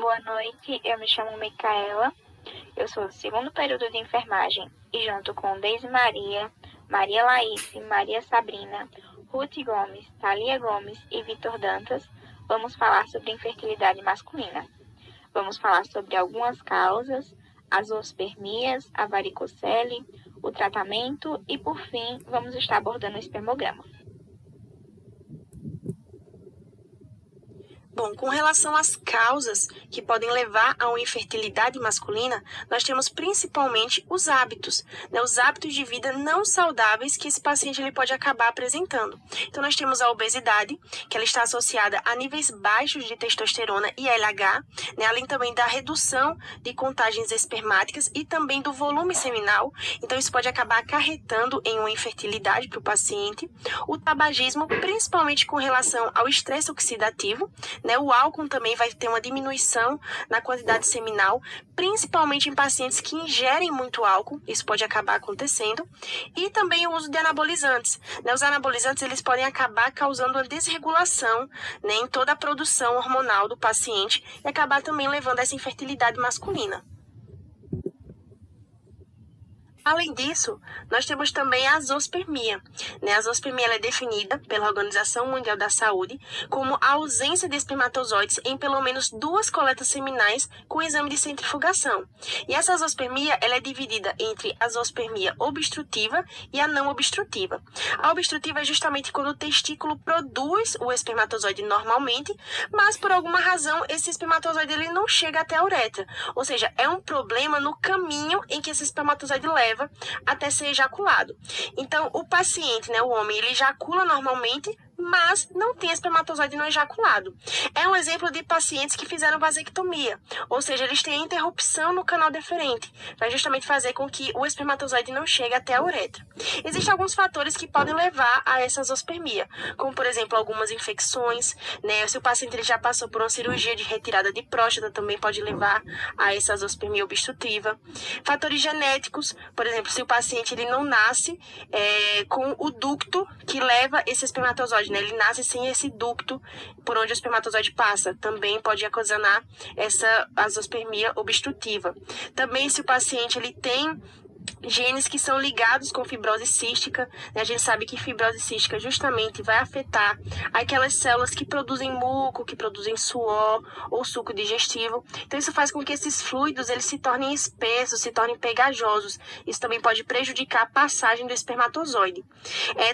Boa noite, eu me chamo Micaela, eu sou do segundo período de enfermagem e junto com Deise Maria, Maria Laís, Maria Sabrina, Ruth Gomes, Thalia Gomes e Vitor Dantas, vamos falar sobre infertilidade masculina. Vamos falar sobre algumas causas, as zoospermias, a varicocele, o tratamento e, por fim, vamos estar abordando o espermograma. Bom, com relação às causas que podem levar a uma infertilidade masculina, nós temos principalmente os hábitos, né? Os hábitos de vida não saudáveis que esse paciente ele pode acabar apresentando. Então, nós temos a obesidade, que ela está associada a níveis baixos de testosterona e LH, né? Além também da redução de contagens espermáticas e também do volume seminal. Então, isso pode acabar acarretando em uma infertilidade para o paciente. O tabagismo, principalmente com relação ao estresse oxidativo, né? O álcool também vai ter uma diminuição na quantidade seminal, principalmente em pacientes que ingerem muito álcool, isso pode acabar acontecendo, e também o uso de anabolizantes, né? Os anabolizantes eles podem acabar causando uma desregulação, né, em toda a produção hormonal do paciente e acabar também levando a essa infertilidade masculina. Além disso, nós temos também a zoospermia, né? A zoospermia ela é definida pela Organização Mundial da Saúde como a ausência de espermatozoides em pelo menos 2 coletas seminais com exame de centrifugação. E essa zoospermia ela é dividida entre a zoospermia obstrutiva e a não obstrutiva. A obstrutiva é justamente quando o testículo produz o espermatozoide normalmente, mas por alguma razão esse espermatozoide ele não chega até a uretra. Ou seja, é um problema no caminho em que esse espermatozoide leva até ser ejaculado. Então, o paciente, né, o homem, ele ejacula normalmente, mas não tem espermatozoide não ejaculado. É um exemplo de pacientes que fizeram vasectomia, ou seja, eles têm interrupção no canal deferente, vai justamente fazer com que o espermatozoide não chegue até a uretra. Existem alguns fatores que podem levar a essa zoospermia, como, por exemplo, algumas infecções, né? Se o paciente ele já passou por uma cirurgia de retirada de próstata, também pode levar a essa zoospermia obstrutiva. Fatores genéticos, por exemplo, se o paciente ele não nasce com o ducto que leva esse espermatozoide, né? Ele nasce sem esse ducto por onde o espermatozoide passa, também pode ocasionar essa azospermia obstrutiva. Também se o paciente ele tem genes que são ligados com fibrose cística, né? A gente sabe que fibrose cística justamente vai afetar aquelas células que produzem muco, que produzem suor ou suco digestivo. Então isso faz com que esses fluidos eles se tornem espessos, se tornem pegajosos. Isso também pode prejudicar a passagem do espermatozoide.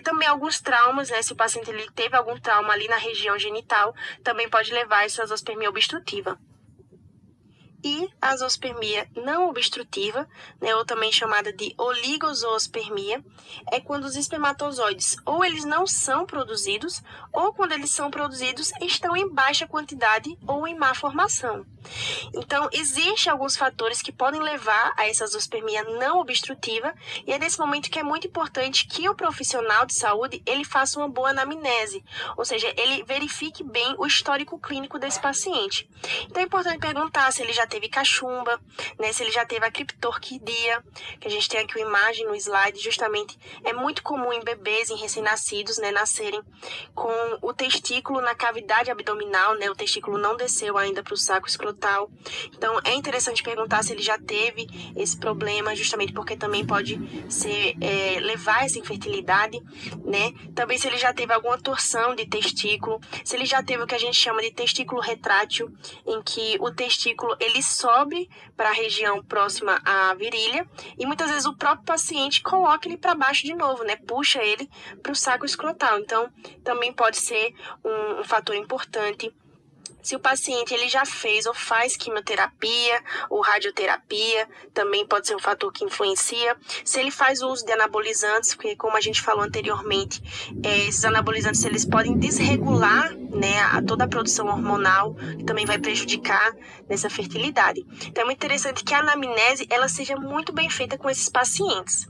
Também alguns traumas, né? Se o paciente ele teve algum trauma ali na região genital, também pode levar a essa zoospermia obstrutiva. E a zoospermia não obstrutiva, né, ou também chamada de oligozoospermia, é quando os espermatozoides ou eles não são produzidos, ou quando eles são produzidos, estão em baixa quantidade ou em má formação. Então, existem alguns fatores que podem levar a essa zoospermia não obstrutiva, e é nesse momento que é muito importante que o profissional de saúde ele faça uma boa anamnese, ou seja, ele verifique bem o histórico clínico desse paciente. Então, é importante perguntar se ele já teve cachumba, né, se ele já teve a criptorquidia, que a gente tem aqui uma imagem no slide, justamente é muito comum em bebês, em recém-nascidos, né, nascerem com o testículo na cavidade abdominal, né, o testículo não desceu ainda para o saco escrotal. Então, é interessante perguntar se ele já teve esse problema, justamente porque também pode levar a essa infertilidade, né? Também se ele já teve alguma torção de testículo, se ele já teve o que a gente chama de testículo retrátil, em que o testículo ele sobe para a região próxima à virilha e muitas vezes o próprio paciente coloca ele para baixo de novo, né? Puxa ele para o saco escrotal. Então, também pode ser um fator importante. Se o paciente ele já fez ou faz quimioterapia ou radioterapia, também pode ser um fator que influencia. Se ele faz o uso de anabolizantes, porque como a gente falou anteriormente, esses anabolizantes eles podem desregular, né, toda a produção hormonal, que também vai prejudicar nessa fertilidade. Então é muito interessante que a anamnese ela seja muito bem feita com esses pacientes.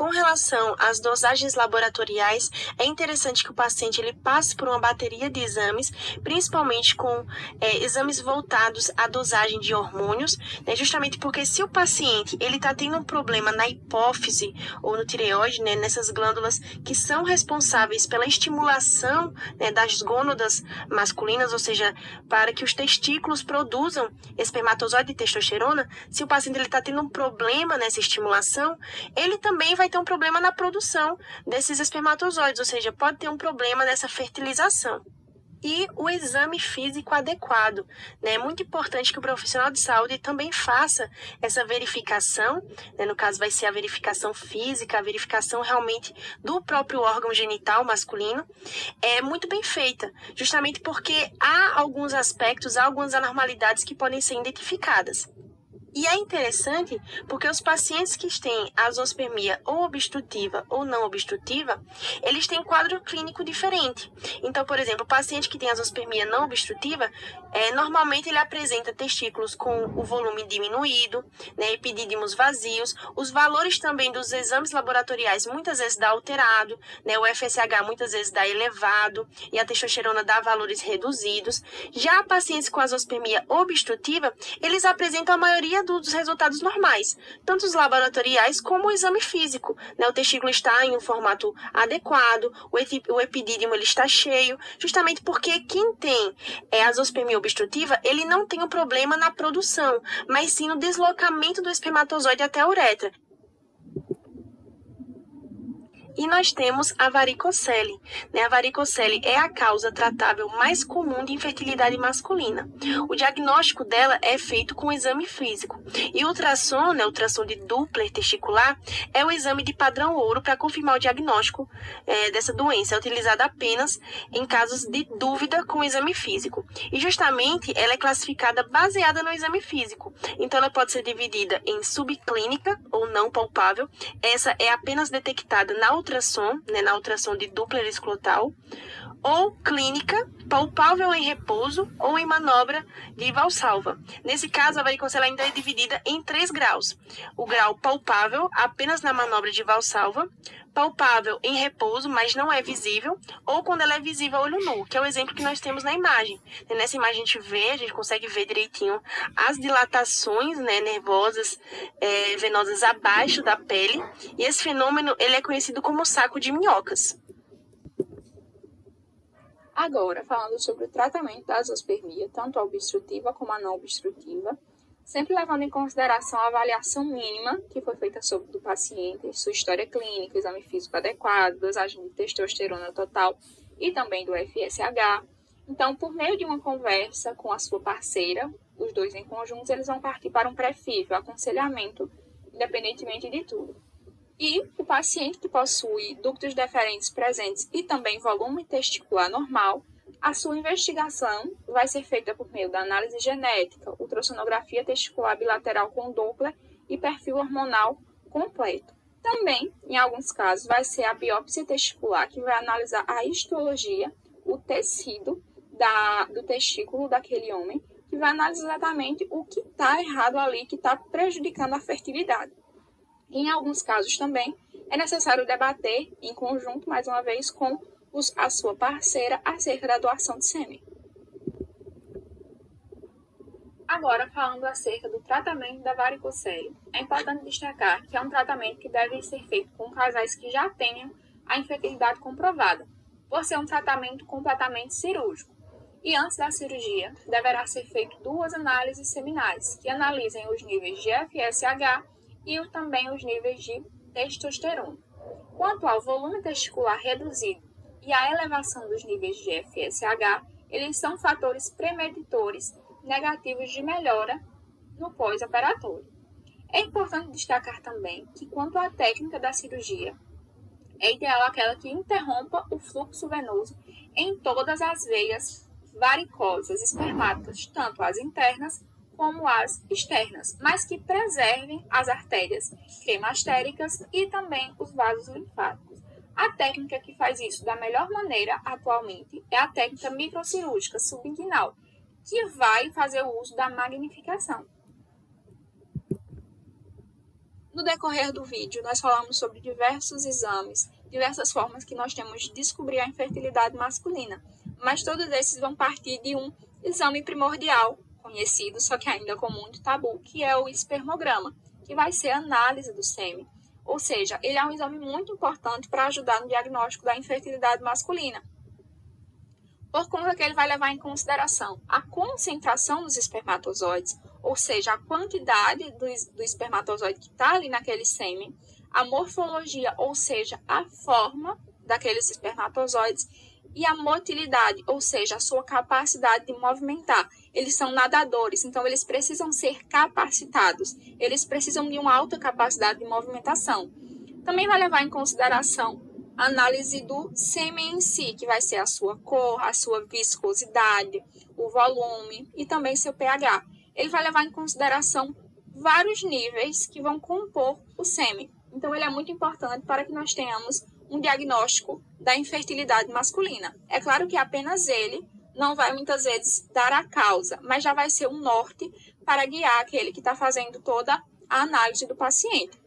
Com relação às dosagens laboratoriais, é interessante que o paciente ele passe por uma bateria de exames, principalmente com exames voltados à dosagem de hormônios, né, justamente porque se o paciente ele está tendo um problema na hipófise ou no tireoide, né, nessas glândulas que são responsáveis pela estimulação, né, das gônadas masculinas, ou seja, para que os testículos produzam espermatozoide e testosterona, se o paciente está tendo um problema nessa estimulação, ele também vai ter um problema na produção desses espermatozoides, ou seja, pode ter um problema nessa fertilização. E o exame físico adequado, né? É muito importante que o profissional de saúde também faça essa verificação, né? No caso vai ser a verificação física, a verificação realmente do próprio órgão genital masculino, é muito bem feita, justamente porque há alguns aspectos, há algumas anormalidades que podem ser identificadas. E é interessante porque os pacientes que têm azoospermia ou obstrutiva ou não obstrutiva, eles têm quadro clínico diferente. Então, por exemplo, o paciente que tem azoospermia não obstrutiva, normalmente ele apresenta testículos com o volume diminuído, né, epidídimos vazios, os valores também dos exames laboratoriais muitas vezes dá alterado, né, o FSH muitas vezes dá elevado e a testosterona dá valores reduzidos. Já pacientes com azoospermia obstrutiva, eles apresentam a maioria dos resultados normais, tanto os laboratoriais como o exame físico, né? O testículo está em um formato adequado, o epidídimo ele está cheio, justamente porque quem tem azoospermia obstrutiva, ele não tem um problema na produção, mas sim no deslocamento do espermatozoide até a uretra. E nós temos a varicocele, né? A varicocele é a causa tratável mais comum de infertilidade masculina. O diagnóstico dela é feito com exame físico. E o ultrassom, né, o ultrassom de Doppler testicular, é o exame de padrão ouro para confirmar o diagnóstico dessa doença. É utilizado apenas em casos de dúvida com o exame físico. E justamente ela é classificada baseada no exame físico. Então ela pode ser dividida em subclínica ou não palpável. Essa é apenas detectada na ultrassom, né, na ultrassom de Doppler escrotal, ou clínica, palpável em repouso ou em manobra de Valsalva. Nesse caso, a varicocele ainda é dividida em 3 graus. O grau palpável, apenas na manobra de Valsalva, palpável em repouso, mas não é visível, ou quando ela é visível a olho nu, que é o exemplo que nós temos na imagem. E nessa imagem a gente consegue ver direitinho as dilatações, né, nervosas, venosas abaixo da pele, e esse fenômeno ele é conhecido como saco de minhocas. Agora, falando sobre o tratamento da azoospermia, tanto a obstrutiva como a não obstrutiva, sempre levando em consideração a avaliação mínima que foi feita sobre o paciente, sua história clínica, exame físico adequado, dosagem de testosterona total e também do FSH. Então, por meio de uma conversa com a sua parceira, os dois em conjunto, eles vão partir para um pré-FIV, aconselhamento, independentemente de tudo. E o paciente que possui ductos deferentes presentes e também volume testicular normal, a sua investigação vai ser feita por meio da análise genética, ultrassonografia testicular bilateral com Doppler e perfil hormonal completo. Também, em alguns casos, vai ser a biópsia testicular, que vai analisar a histologia, o tecido do testículo daquele homem, que vai analisar exatamente o que está errado ali, que está prejudicando a fertilidade. Em alguns casos também, é necessário debater em conjunto, mais uma vez, com a sua parceira acerca da doação de sêmen. Agora, falando acerca do tratamento da varicocele, é importante destacar que é um tratamento que deve ser feito com casais que já tenham a infertilidade comprovada, por ser um tratamento completamente cirúrgico. E antes da cirurgia, deverá ser feito 2 análises seminais, que analisem os níveis de FSH e também os níveis de testosterona. Quanto ao volume testicular reduzido e à elevação dos níveis de FSH, eles são fatores premeditores negativos de melhora no pós-operatório. É importante destacar também que, quanto à técnica da cirurgia, é ideal aquela que interrompa o fluxo venoso em todas as veias varicosas espermáticas, tanto as internas como as externas, mas que preservem as artérias cremastéricas e também os vasos linfáticos. A técnica que faz isso da melhor maneira atualmente é a técnica microcirúrgica subinguinal, que vai fazer o uso da magnificação. No decorrer do vídeo, nós falamos sobre diversos exames, diversas formas que nós temos de descobrir a infertilidade masculina, mas todos esses vão partir de um exame primordial, conhecido, só que ainda com muito tabu, que é o espermograma, que vai ser a análise do sêmen. Ou seja, ele é um exame muito importante para ajudar no diagnóstico da infertilidade masculina, por conta que ele vai levar em consideração a concentração dos espermatozoides, ou seja, a quantidade do espermatozoide que está ali naquele sêmen, a morfologia, ou seja, a forma daqueles espermatozoides, e a motilidade, ou seja, a sua capacidade de movimentar. Eles são nadadores, então eles precisam ser capacitados, eles precisam de uma alta capacidade de movimentação. Também vai levar em consideração a análise do sêmen em si, que vai ser a sua cor, a sua viscosidade, o volume e também seu pH. Ele vai levar em consideração vários níveis que vão compor o sêmen. Então, ele é muito importante para que nós tenhamos um diagnóstico da infertilidade masculina. É claro que apenas ele não vai muitas vezes dar a causa, mas já vai ser um norte para guiar aquele que está fazendo toda a análise do paciente.